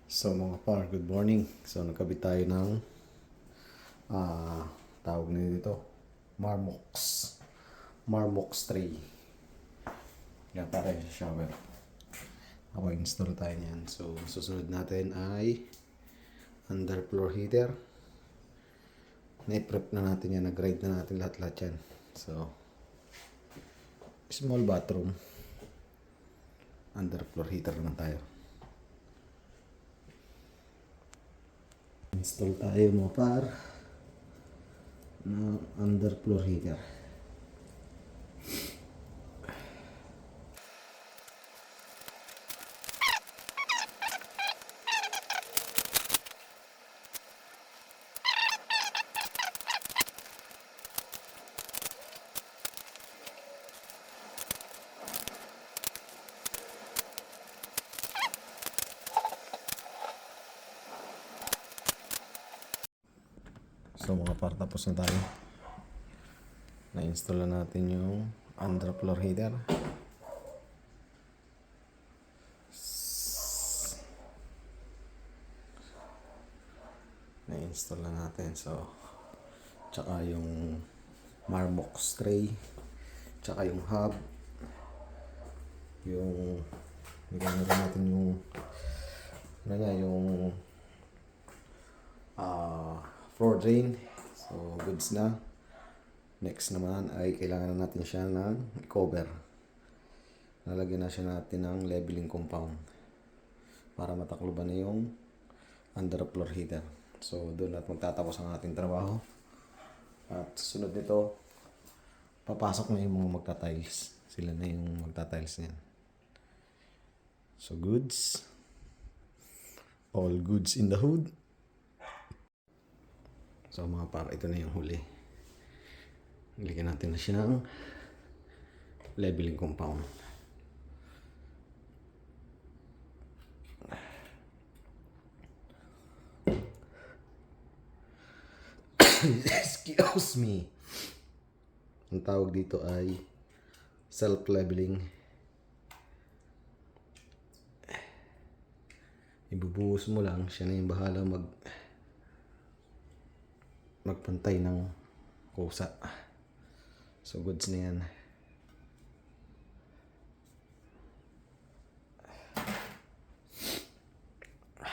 So mga par, good morning. So nagkabit tayo ng tawag nila dito, Marmox. Marmox tray. Yan para sa shower. Ako install tayo niyan. So susunod natin ay underfloor heater. Na-prep na natin yan. Nag-ride na natin lahat-lahat yan. So small bathroom. Underfloor heater naman tayo. Install tayo mga par ng underfloor heater. So mga par, tapos na tayo. Na-install na natin yung underfloor heater. Na-install na natin. So tsaka yung Marmox tray, tsaka yung hub, yung nilagyan na natin yung yung floor drain. So goods na. Next naman ay kailangan na natin siya ng cover. Lalagyan na siya natin ng leveling compound para matakloban na yung underfloor heater. So doon natin magtatapos ang ating trabaho. At sunod nito, papasok na yung mga magta-tiles. Sila na yung magta-tiles niyan. So goods. All goods in the hood. So mga par, ito na yung huli. Nilagyan natin na siya ng leveling compound. Excuse me. Ang tawag dito ay self-leveling. Ibubuhos mo lang, siya na yung bahala magpantay ng kusa. So goods na yan.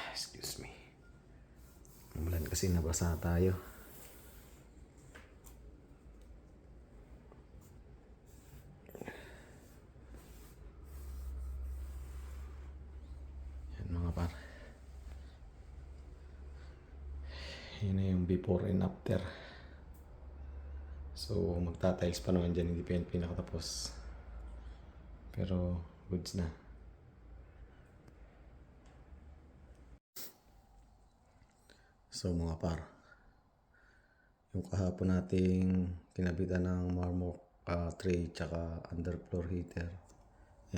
Excuse me. Umulan kasi nabasa tayo. Yan mga par. Yan na yung before and after. So magta-tiles pa naman dyan, hindi pa yan pinakatapos. Pero goods na. So mga par, yung kahapon nating kinabitan ng Marmox tray tsaka underfloor heater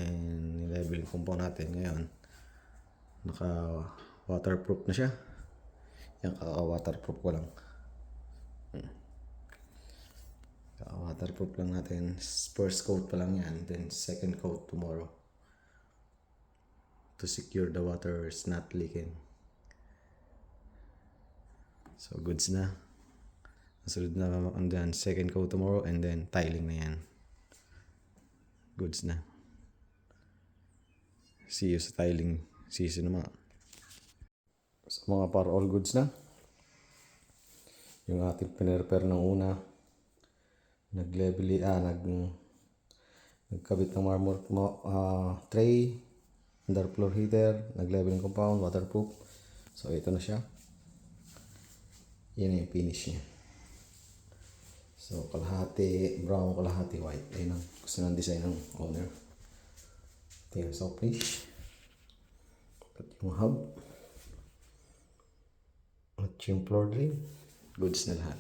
and nileveling compound natin ngayon, naka waterproof na siya. Yan, kaka-waterproof ko lang. Kaka-waterproof lang natin. First coat pa lang yan, then second coat tomorrow to secure the water is not leaking. So goods na. Nasunod na and then second coat tomorrow and then tiling na yan. Goods na. See you sa tiling season naman. So mga par, all goods na. Yung ating pinrepair ng una, nagkabit ng marmor tray, underfloor heater, nagleveling compound, waterproof. So ito na siya. Yan na yung finish niya. So kalahati brown, kalahati white. Ayun ang gusto ng design ng owner. Ito yung soft finish. At yung hub. At yung floor drain. Goods na lahat.